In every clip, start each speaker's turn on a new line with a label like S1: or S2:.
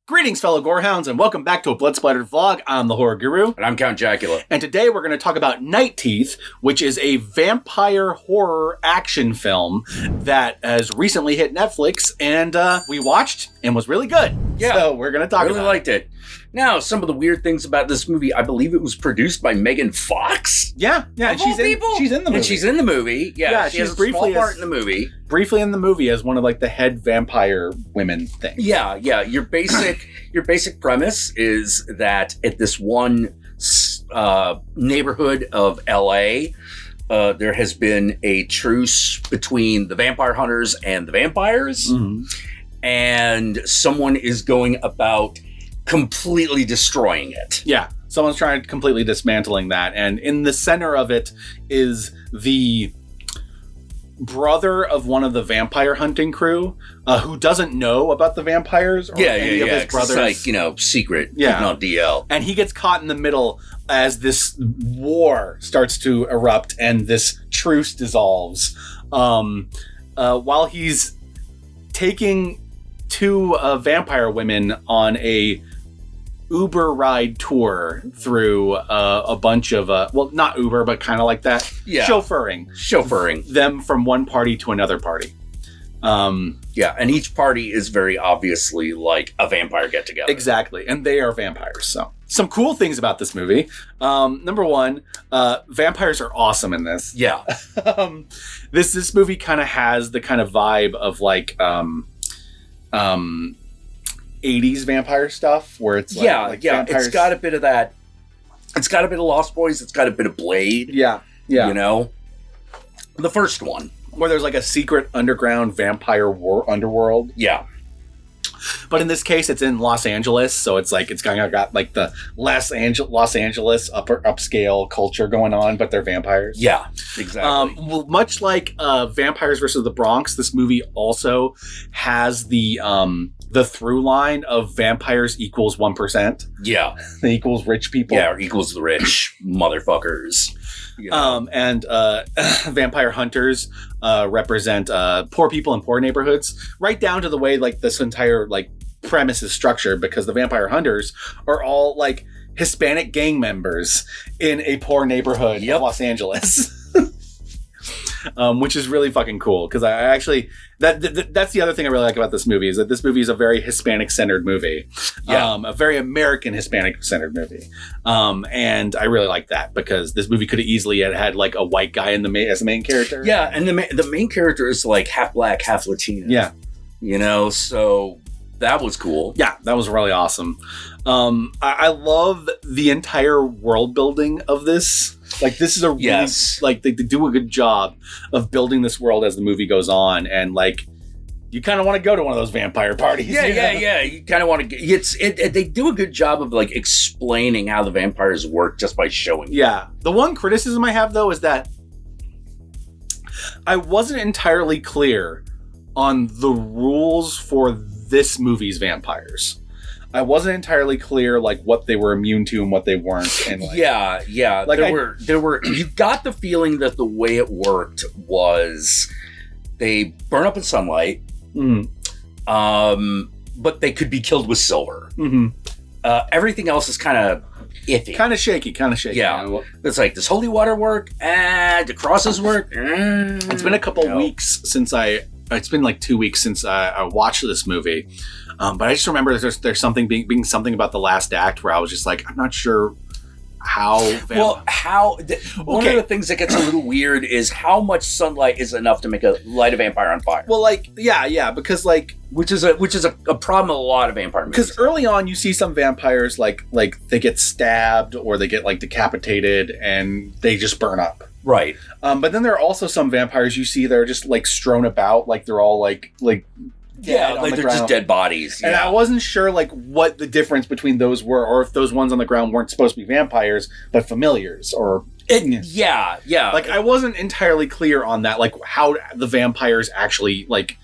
S1: Greetings, fellow gorehounds, and welcome back to a Blood Splattered vlog. I'm the Horror Guru.
S2: And I'm Count Jackula.
S1: And today we're going to talk about Night Teeth, which is a vampire horror action film that has recently hit Netflix, and we watched and was really good.
S2: Yeah.
S1: So we're going to talk about it.
S2: Really liked it. Now, some of the weird things about this movie, I believe it was produced by Megan Fox.
S1: Yeah. And she's in the movie.
S2: And she's in the movie. Yeah, she has a small part in the movie.
S1: Briefly in the movie as one of like the head vampire women things.
S2: Yeah. Your basic premise is that at this one neighborhood of LA, there has been a truce between the vampire hunters and the vampires, and someone is going about completely destroying it.
S1: Yeah, someone's trying to completely dismantling that, and in the center of it is the brother of one of the vampire hunting crew who doesn't know about the vampires or any of his brothers.
S2: It's like, secret, not DL.
S1: And he gets caught in the middle as this war starts to erupt and this truce dissolves. While he's taking two vampire women on a Uber ride tour through a bunch of not Uber, but kind of like that. Yeah. Chauffeuring them from one party to another party.
S2: And each party is very obviously like a vampire get together.
S1: Exactly. And they are vampires. So some cool things about this movie. Number one, vampires are awesome in this.
S2: Yeah.
S1: This movie kind of has the kind of vibe of like 80s vampire stuff where it's vampires.
S2: It's got a bit of that. It's got a bit of Lost Boys. It's got a bit of Blade.
S1: Yeah.
S2: The first one
S1: where there's like a secret underground vampire underworld.
S2: Yeah.
S1: But in this case, it's in Los Angeles, so it's like it's kind of got like the Los Angeles upscale culture going on, but they're vampires.
S2: Yeah, exactly.
S1: Much like Vampires versus the Bronx, this movie also has the through line of vampires equals 1%.
S2: Yeah,
S1: they equals rich people.
S2: Yeah, or equals the rich motherfuckers.
S1: And vampire hunters represent poor people in poor neighborhoods, right down to the way like this entire like premise is structured, because the vampire hunters are all like Hispanic gang members in a poor neighborhood of Los Angeles. Which is really fucking cool, because I actually that's the other thing I really like about this movie, is that this movie is a very Hispanic-centered movie. A very American Hispanic-centered movie. And I really like that, because this movie could have easily had like a white guy as the main character.
S2: Yeah, and the main character is like half black, half Latino.
S1: Yeah.
S2: So that was cool.
S1: Yeah, that was really awesome. I love the entire world building of this. Like, this is a really, like, they do a good job of building this world as the movie goes on, and like, you kind of want to go to one of those vampire parties.
S2: Yeah. You kind of want to. They do a good job of like explaining how the vampires work just by showing.
S1: Yeah. The one criticism I have though is that I wasn't entirely clear on the rules for this movie's vampires. I wasn't entirely clear like what they were immune to and what they weren't. And like,
S2: like there were. You got the feeling that the way it worked was they burn up in sunlight, but they could be killed with silver. Everything else is kind of iffy,
S1: kind of shaky.
S2: Yeah, it's like, does holy water work? Do crosses work?
S1: It's been a couple weeks since It's been like 2 weeks since I watched this movie. But I just remember there's something being something about the last act where I was just like, I'm not sure how.
S2: One of the things that gets a little weird is how much sunlight is enough to light a vampire on fire.
S1: Well, like, yeah, because like,
S2: which is a problem with a lot of vampire movies.
S1: Because early on, you see some vampires like they get stabbed or they get like decapitated and they just burn up.
S2: Right.
S1: But then there are also some vampires you see that are just like strewn about, like they're all like
S2: they're just dead bodies.
S1: And I wasn't sure like what the difference between those were, or if those ones on the ground weren't supposed to be vampires but familiars, or like I wasn't entirely clear on that, like how the vampires actually like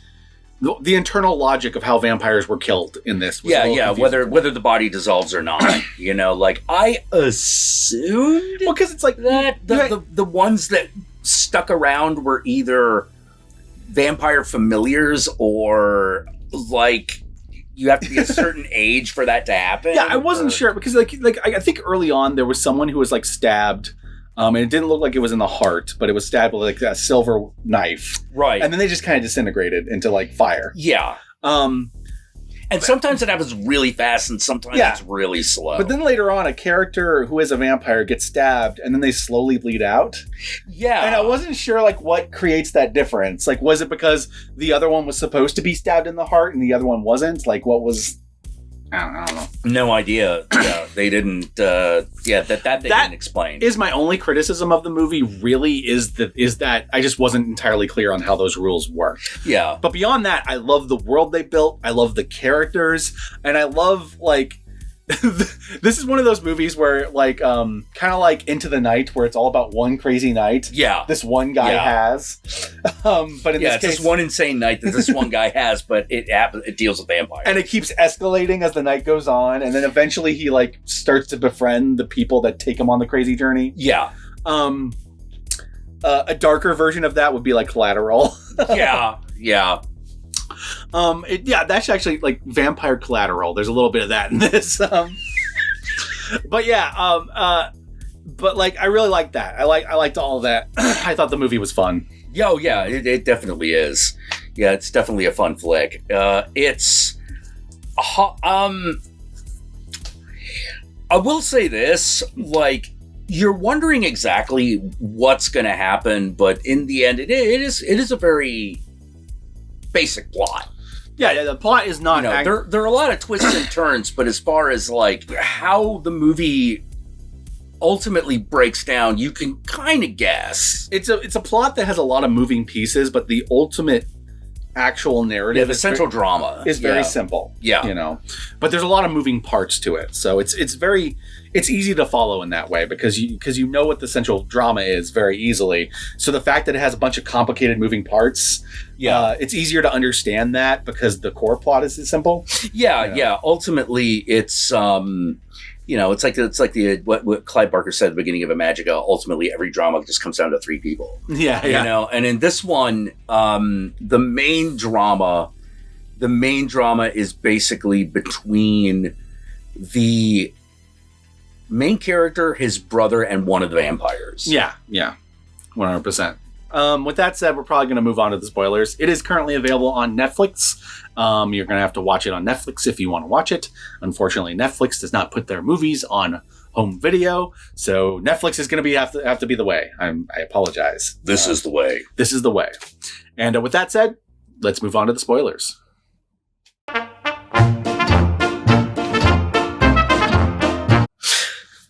S1: the internal logic of how vampires were killed in this. Was
S2: whether the body dissolves or not. Like I assumed,
S1: because it's like
S2: that the ones that stuck around were either vampire familiars or like you have to be a certain age for that to happen?
S1: Yeah, I wasn't sure because like I think early on there was someone who was like stabbed, and it didn't look like it was in the heart, but it was stabbed with like a silver knife,
S2: right?
S1: And then they just kind of disintegrated into like fire.
S2: Yeah. And sometimes it happens really fast, and sometimes it's really slow.
S1: But then later on, a character who is a vampire gets stabbed, and then they slowly bleed out.
S2: Yeah.
S1: And I wasn't sure, like, what creates that difference. Like, was it because the other one was supposed to be stabbed in the heart, and the other one wasn't? Like, what was... I don't know.
S2: No idea. Yeah, they didn't... that they didn't explain.
S1: Is my only criticism of the movie really is that I just wasn't entirely clear on how those rules work.
S2: Yeah.
S1: But beyond that, I love the world they built. I love the characters. And I love, like... this is one of those movies where, like, kind of like Into the Night, where it's all about one crazy night.
S2: Yeah.
S1: This one guy has. But in this case...
S2: it's this one insane night that this one guy has, but it deals with vampires.
S1: And it keeps escalating as the night goes on, and then eventually he, like, starts to befriend the people that take him on the crazy journey.
S2: Yeah.
S1: A darker version of that would be, like, Collateral.
S2: Yeah.
S1: That's actually like Vampire Collateral. There's a little bit of that in this. But like I really liked that. I liked all of that. I thought the movie was fun.
S2: Yeah, it definitely is. Yeah, it's definitely a fun flick. I will say this, like, you're wondering exactly what's going to happen, but in the end, it is a very basic plot.
S1: Yeah, the plot is not...
S2: there are a lot of twists and turns, but as far as, like, how the movie ultimately breaks down, you can kind of guess.
S1: It's a plot that has a lot of moving pieces, but the ultimate actual narrative...
S2: the central drama
S1: is very simple.
S2: Yeah.
S1: But there's a lot of moving parts to it. So it's easy to follow in that way because you know what the central drama is very easily. So the fact that it has a bunch of complicated moving parts, it's easier to understand that because the core plot is simple.
S2: Yeah. Ultimately, it's it's like what Clive Barker said at the beginning of Imagica. Ultimately, every drama just comes down to three people.
S1: Yeah.
S2: And in this one, the main drama is basically between the main character, his brother, and one of the vampires.
S1: Yeah, 100%. With that said, we're probably going to move on to the spoilers. It is currently available on Netflix. You're going to have to watch it on Netflix if you want to watch it. Unfortunately, Netflix does not put their movies on home video, so Netflix is going to have to be the way. I apologize.
S2: This is the way.
S1: This is the way. And with that said, let's move on to the spoilers.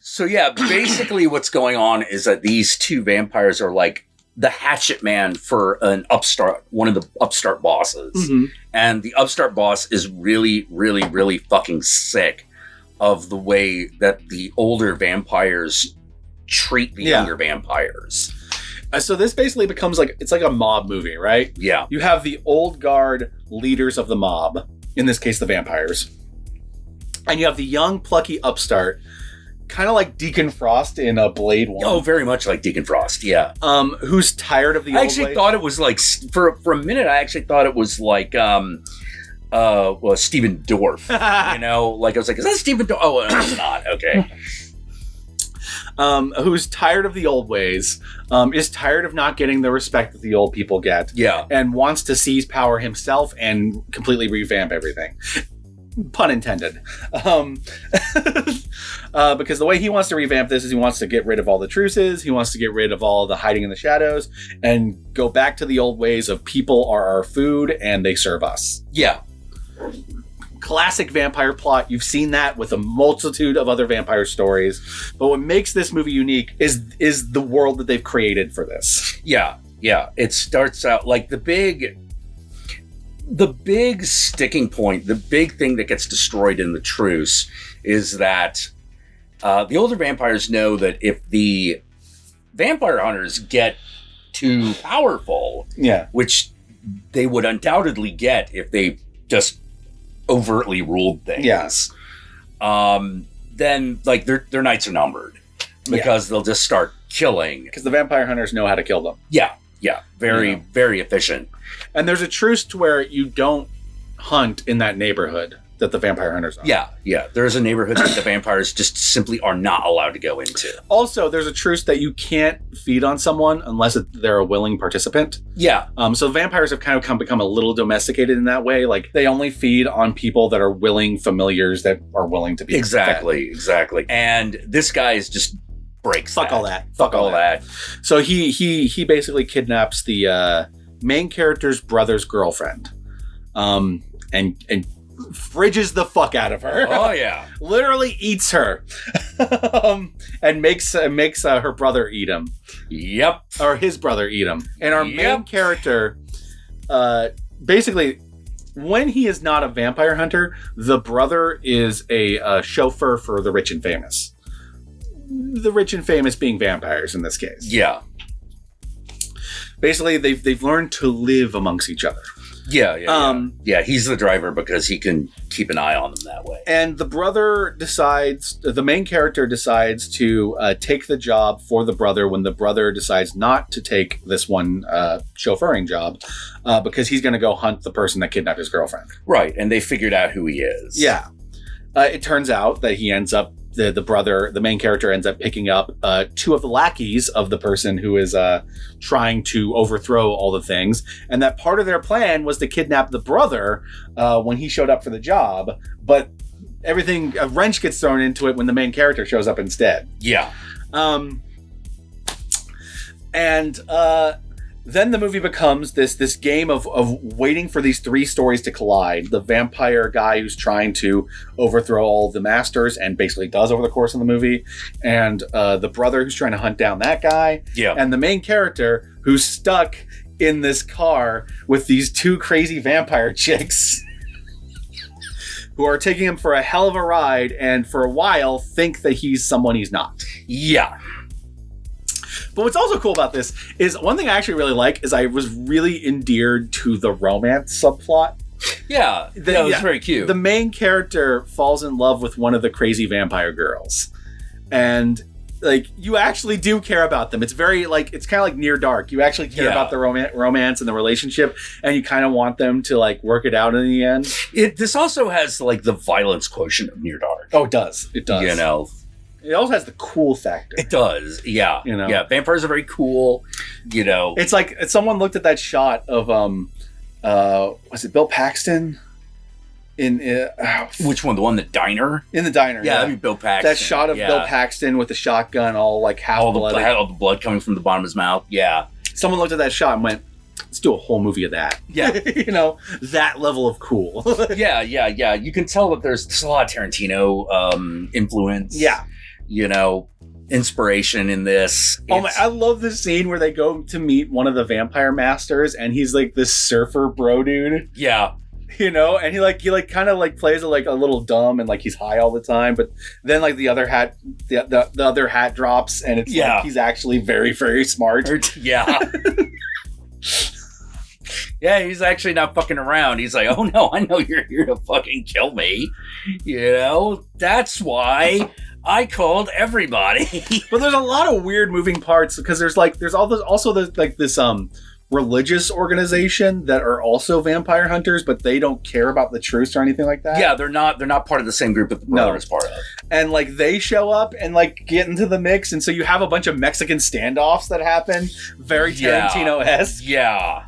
S2: So yeah, basically what's going on is that these two vampires are like the hatchet man for one of the upstart bosses. Mm-hmm. And the upstart boss is really, really, really fucking sick of the way that the older vampires treat the younger vampires.
S1: So this basically becomes it's like a mob movie, right?
S2: Yeah.
S1: You have the old guard leaders of the mob, in this case the vampires. And you have the young, plucky upstart, kind of like Deacon Frost in Blade 1.
S2: Oh, very much like Deacon Frost, yeah.
S1: Who's tired of the old
S2: I actually thought it was like, for a minute, I actually thought it was like, Stephen Dorff. I was like, is that Stephen Dorff? Oh, no, it's not. Okay.
S1: Who's tired of the old ways, is tired of not getting the respect that the old people get.
S2: Yeah.
S1: And wants to seize power himself and completely revamp everything. Pun intended. Because the way he wants to revamp this is he wants to get rid of all the truces, he wants to get rid of all the hiding in the shadows, and go back to the old ways of people are our food and they serve us.
S2: Yeah.
S1: Classic vampire plot. You've seen that with a multitude of other vampire stories. But what makes this movie unique is the world that they've created for this.
S2: Yeah. It starts out like the big sticking point, the big thing that gets destroyed in the truce is that the older vampires know that if the vampire hunters get too powerful, which they would undoubtedly get if they just overtly ruled things, then like their nights are numbered because they'll just start killing.
S1: Because the vampire hunters know how to kill them.
S2: Yeah. Very efficient.
S1: And there's a truce to where you don't hunt in that neighborhood. that the vampire hunters are.
S2: Yeah. There's a neighborhood that the vampires just simply are not allowed to go into.
S1: Also, there's a truce that you can't feed on someone unless they're a willing participant.
S2: Yeah.
S1: So vampires have kind of become a little domesticated in that way. Like, they only feed on people that are willing familiars that are willing to be
S2: Exactly. And this guy is just breaks
S1: Fuck
S2: that.
S1: all that.
S2: Fuck all that.
S1: So he basically kidnaps the main character's brother's girlfriend, and fridges the fuck out of her.
S2: Oh yeah,
S1: literally eats her, and makes her brother eat him.
S2: Yep,
S1: or his brother eat him. And our main character, basically, when he is not a vampire hunter, the brother is a chauffeur for the rich and famous. The rich and famous being vampires in this case.
S2: Yeah.
S1: Basically, they've learned to live amongst each other.
S2: Yeah, he's the driver because he can keep an eye on them that way.
S1: And the main character decides to take the job for the brother when the brother decides not to take this one chauffeuring job because he's going to go hunt the person that kidnapped his girlfriend.
S2: Right, and they figured out who he is.
S1: Yeah. It turns out that he ends up, the main character ends up picking up two of the lackeys of the person who is trying to overthrow all the things, and that part of their plan was to kidnap the brother when he showed up for the job, but a wrench gets thrown into it when the main character shows up instead.
S2: Yeah.
S1: Then the movie becomes this game of waiting for these three stories to collide. The vampire guy who's trying to overthrow all the masters and basically does over the course of the movie. And the brother who's trying to hunt down that guy.
S2: Yeah.
S1: And the main character who's stuck in this car with these two crazy vampire chicks who are taking him for a hell of a ride and for a while think that he's someone he's not.
S2: Yeah.
S1: But what's also cool about this is one thing I actually really like is I was really endeared to the romance subplot.
S2: Yeah, that was very cute.
S1: The main character falls in love with one of the crazy vampire girls. And like, you actually do care about them. It's very like, it's kind of like Near Dark. You actually care about the romance and the relationship, and you kind of want them to like work it out in the end.
S2: This also has like the violence quotient of Near Dark.
S1: Oh, it does. It does.
S2: You know.
S1: It also has the cool factor.
S2: It does, yeah.
S1: You know?
S2: Yeah, vampires are very cool, you know.
S1: It's like, someone looked at that shot of, was it Bill Paxton?
S2: Which one? The one in the diner?
S1: In the diner,
S2: yeah. That'd be Bill Paxton.
S1: That shot of Bill Paxton with the shotgun all like half bloody.
S2: All the blood coming from the bottom of his mouth, yeah.
S1: Someone looked at that shot and went, let's do a whole movie of that.
S2: Yeah.
S1: You know, that level of cool.
S2: Yeah. You can tell that there's a lot of Tarantino influence.
S1: Yeah.
S2: You know, inspiration in this.
S1: I love this scene where they go to meet one of the vampire masters, and he's like this surfer bro dude.
S2: Yeah.
S1: You know, and he kind of plays it like a little dumb and like he's high all the time, but then like the other hat drops, and it's like he's actually very, very smart.
S2: Yeah. Yeah, he's actually not fucking around. He's like, oh no, I know you're here to fucking kill me. You know, that's why I called everybody.
S1: But there's a lot of weird moving parts because there's also this religious organization that are also vampire hunters, but they don't care about the truce or anything like that.
S2: Yeah, they're not part of the same group that the brother is part of.
S1: And like they show up and like get into the mix, and so you have a bunch of Mexican standoffs that happen, very Tarantino-esque.
S2: Yeah.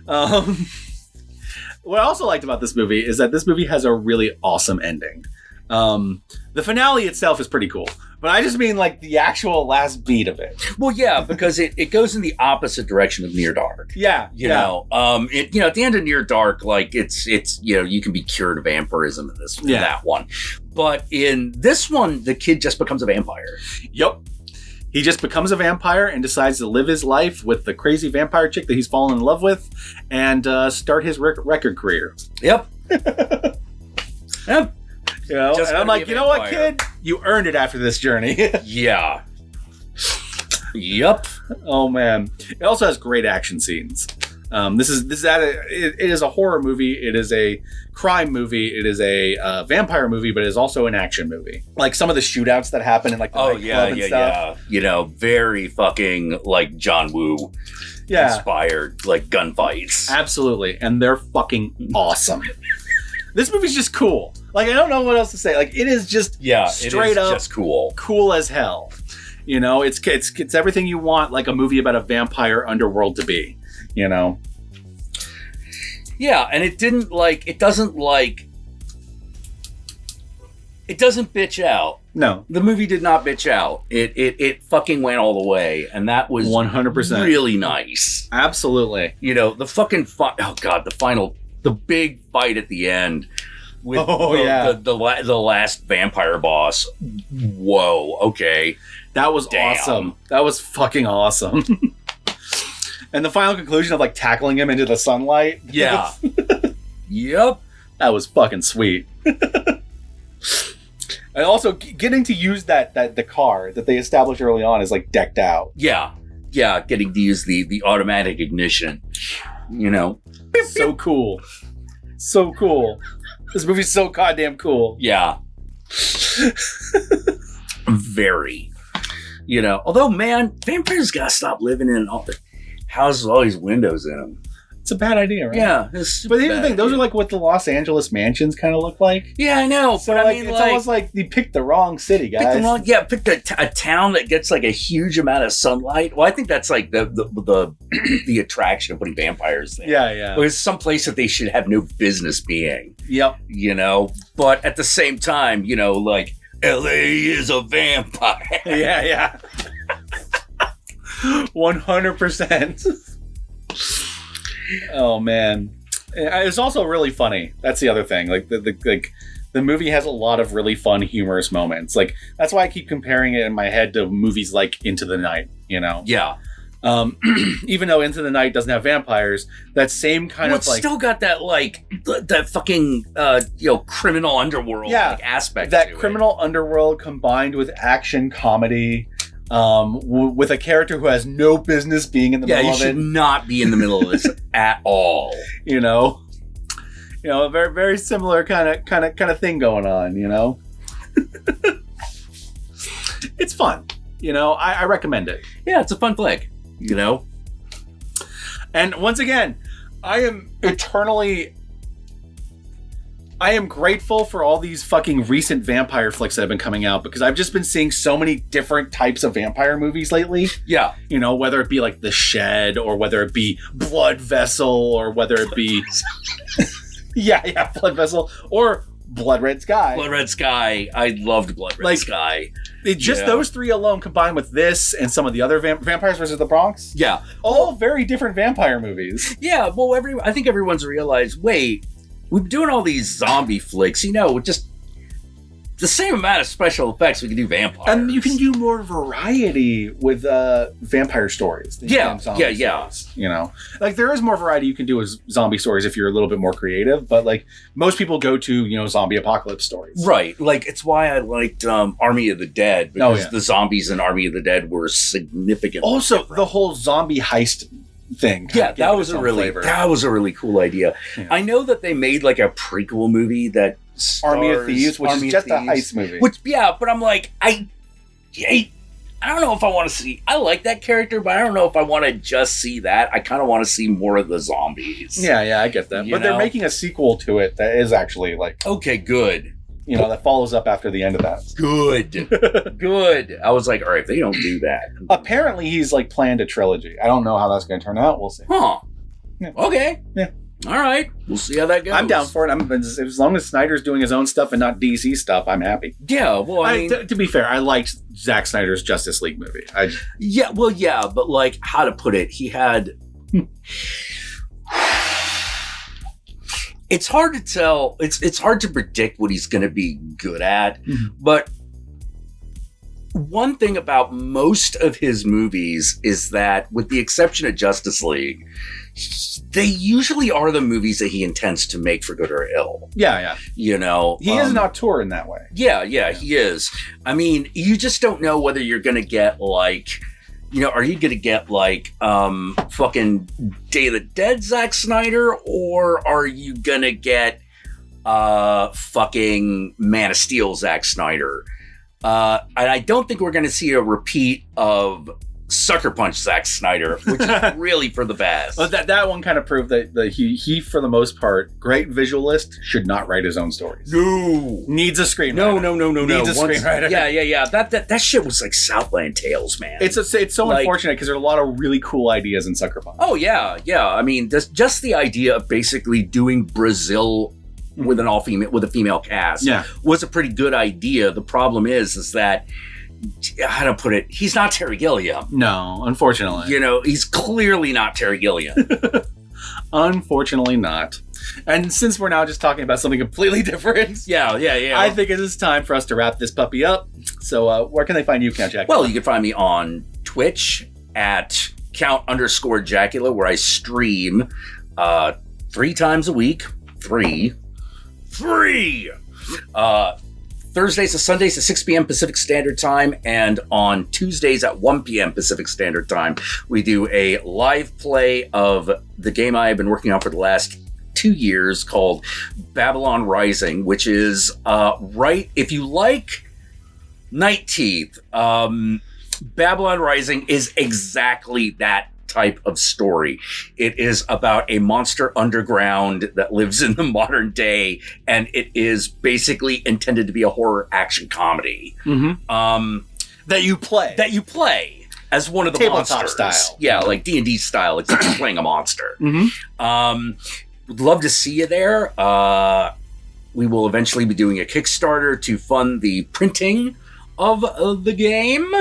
S1: What I also liked about this movie is that this movie has a really awesome ending. The finale itself is pretty cool, but I just mean like the actual last beat of it.
S2: Well, yeah, because it goes in the opposite direction of Near Dark.
S1: Yeah,
S2: you know, at the end of Near Dark, like it's you know, you can be cured of vampirism in that one, but in this one, the kid just becomes a vampire.
S1: Yep. He just becomes a vampire and decides to live his life with the crazy vampire chick that he's fallen in love with, and start his record career.
S2: Yep. Yep.
S1: You know, and I'm like, you know what, kid? You earned it after this journey.
S2: Yeah. Yep.
S1: Oh man. It also has great action scenes. It is a horror movie. It is a crime movie. It is a vampire movie, but it is also an action movie. Like some of the shootouts that happen in like the nightclub and stuff.
S2: Yeah. You know, very fucking like John Woo inspired like gunfights.
S1: Absolutely, and they're fucking awesome. This movie's just cool. Like, I don't know what else to say. Like, it is just straight up
S2: just cool.
S1: Cool as hell. You know, it's everything you want, like a movie about a vampire underworld to be, you know?
S2: Yeah, and it doesn't bitch out.
S1: No.
S2: The movie did not bitch out. It fucking went all the way, and that was
S1: 100%
S2: really nice.
S1: Absolutely.
S2: You know, the fucking the big fight at the end with the last vampire boss. Whoa, okay.
S1: That was awesome. That was fucking awesome. And the final conclusion of like tackling him into the sunlight.
S2: Yeah. Yep.
S1: That was fucking sweet. And also getting to use the car that they established early on is like decked out.
S2: Yeah. Yeah, getting to use the automatic ignition. You know.
S1: So cool. So cool. This movie's so goddamn cool.
S2: Yeah. Very. You know, although, man, vampires gotta stop living in all the houses with all these windows in them.
S1: It's a bad idea, right?
S2: Yeah.
S1: But here's the thing. Those are like what the Los Angeles mansions kind of look like.
S2: Yeah, I know.
S1: So
S2: but
S1: like,
S2: I mean,
S1: it's almost like you picked the wrong city, guys.
S2: Pick a town that gets like a huge amount of sunlight. Well, I think that's like the attraction of putting vampires there.
S1: Yeah.
S2: It's some place that they should have no business being.
S1: Yep.
S2: You know, but at the same time, you know, like LA is a vampire.
S1: Yeah. 100%. Oh man, it's also really funny. That's the other thing. Like the movie has a lot of really fun, humorous moments. Like that's why I keep comparing it in my head to movies like Into the Night. You know?
S2: Yeah.
S1: Even though Into the Night doesn't have vampires, that same kind of like
S2: still got that like that fucking criminal underworld aspect.
S1: That criminal underworld combined with action comedy. With a character who has no business being in the middle of it.
S2: Yeah, you should not be in the middle of this at all.
S1: You know, a very, very similar kind of thing going on. You know, it's fun. You know, I recommend it.
S2: Yeah, it's a fun flick. You know,
S1: and once again, I am grateful for all these fucking recent vampire flicks that have been coming out because I've just been seeing so many different types of vampire movies lately.
S2: Yeah.
S1: You know, whether it be like The Shed or whether it be Blood Vessel or whether it be... yeah, Blood Vessel or Blood Red Sky.
S2: Blood Red Sky. I loved Blood Red Sky.
S1: Those three alone combined with this and some of the other Vampires vs. the Bronx.
S2: Yeah.
S1: All very different vampire movies.
S2: Yeah, well, I think everyone's realized, wait... We've been doing all these zombie flicks, you know, with just the same amount of special effects we can do vampires.
S1: And you can do more variety with vampire stories. Than stories, you know, like there is more variety you can do with zombie stories if you're a little bit more creative. But like most people go to, you know, zombie apocalypse stories.
S2: Right. Like it's why I liked Army of the Dead because the zombies in Army of the Dead were significant.
S1: Also,
S2: different.
S1: The whole zombie heist thing.
S2: That was a really cool idea. Yeah. I know that they made like a prequel movie that stars
S1: Army of Thieves, which is just a heist movie.
S2: But I'm like, I don't know if I want to see. I like that character, but I don't know if I want to just see that. I kind of want to see more of the zombies.
S1: Yeah, I get that. But they're making a sequel to it that is actually like
S2: okay, good.
S1: You know, that follows up after the end of that.
S2: Good. I was like, all right, if they don't do that.
S1: Apparently, he's like planned a trilogy. I don't know how that's going to turn out. We'll see.
S2: Huh.
S1: Yeah.
S2: Okay.
S1: Yeah.
S2: All right. We'll see how that goes.
S1: I'm down for it. As long as Snyder's doing his own stuff and not DC stuff, I'm happy.
S2: Yeah. Well, I mean,
S1: to be fair, I liked Zack Snyder's Justice League movie.
S2: But like, how to put it? He had. It's hard to tell. It's hard to predict what he's going to be good at. Mm-hmm. But one thing about most of his movies is that, with the exception of Justice League, they usually are the movies that he intends to make for good or ill.
S1: Yeah.
S2: You know,
S1: he is an auteur in that way.
S2: Yeah, he is. I mean, you just don't know whether you're going to get like. You know, are you going to get like fucking Day of the Dead Zack Snyder, or are you going to get fucking Man of Steel Zack Snyder? And I don't think we're going to see a repeat of sucker punch Zack Snyder, which is really for the best.
S1: Well, that one kind of proved that he, for the most part, great visualist, should not write his own stories.
S2: No.
S1: Needs a screenwriter.
S2: No.
S1: Needs a screenwriter.
S2: Yeah. That shit was like Southland Tales, man.
S1: It's so like, unfortunate because there are a lot of really cool ideas in Sucker Punch.
S2: Oh, yeah. I mean, just the idea of basically doing Brazil with a female cast was a pretty good idea. The problem is that, how to put it, he's not Terry Gilliam.
S1: No, unfortunately.
S2: You know, he's clearly not Terry Gilliam.
S1: Unfortunately not. And since we're now just talking about something completely different,
S2: yeah.
S1: I think it is time for us to wrap this puppy up. So where can they find you, Count Jackula?
S2: Well, you can find me on Twitch at Count_Jackula, where I stream 3 times a week. Three. Thursdays to Sundays at 6 p.m. Pacific Standard Time, and on Tuesdays at 1 p.m. Pacific Standard Time, we do a live play of the game I have been working on for the last 2 years called Babylon Rising, which is if you like Night Teeth, Babylon Rising is exactly that type of story. It is about a monster underground that lives in the modern day, and it is basically intended to be a horror action comedy.
S1: That you play
S2: as one of the
S1: tabletop
S2: monsters.
S1: style. Yeah,
S2: like D&D style, except you're playing a monster. Would love to see you there. We will eventually be doing a Kickstarter to fund the printing of the game,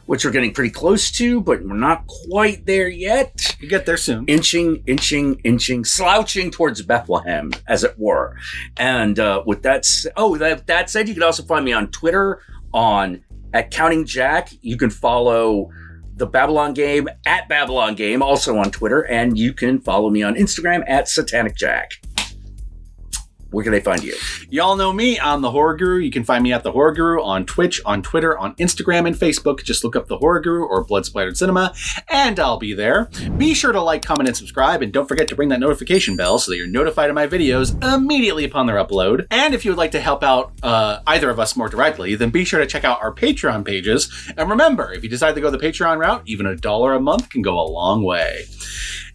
S2: which we're getting pretty close to, but we're not quite there yet.
S1: You get there soon.
S2: Inching, slouching towards Bethlehem, as it were. And with that said, you can also find me on Twitter at Counting Jack. You can follow the Babylon Game at Babylon Game, also on Twitter, and you can follow me on Instagram at Satanic Jack. Where can they find you?
S1: Y'all know me. I'm the Horror Guru. You can find me at the Horror Guru on Twitch, on Twitter, on Instagram, and Facebook. Just look up the Horror Guru or Blood Splattered Cinema, and I'll be there. Be sure to like, comment, and subscribe, and don't forget to ring that notification bell so that you're notified of my videos immediately upon their upload. And if you would like to help out either of us more directly, then be sure to check out our Patreon pages. And remember, if you decide to go the Patreon route, even $1 a month can go a long way.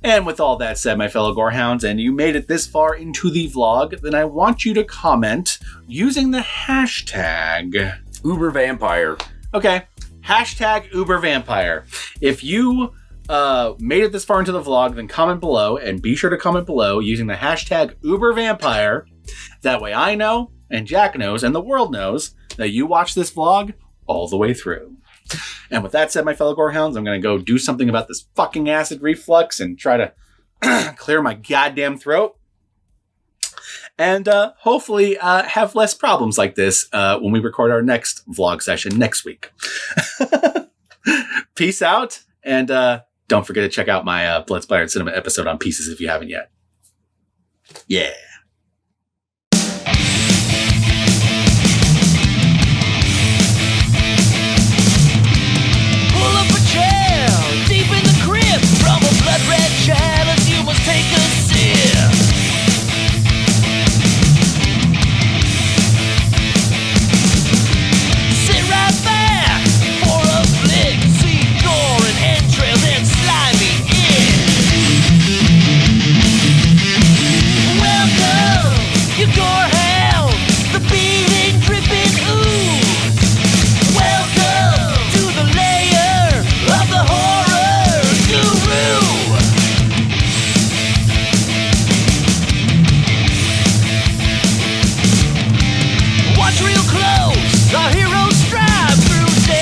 S1: And with all that said, my fellow Gorehounds, and you made it this far into the vlog, then I want you to comment using the hashtag
S2: UberVampire.
S1: Okay, hashtag UberVampire. If you made it this far into the vlog, then comment below, and be sure to comment below using the hashtag UberVampire. That way I know, and Jack knows, and the world knows that you watched this vlog all the way through. And with that said, my fellow Gorehounds, I'm going to go do something about this fucking acid reflux and try to clear my goddamn throat. And hopefully have less problems like this when we record our next vlog session next week. Peace out. And don't forget to check out my Blood Splattered Cinema episode on Pieces if you haven't yet. Yeah.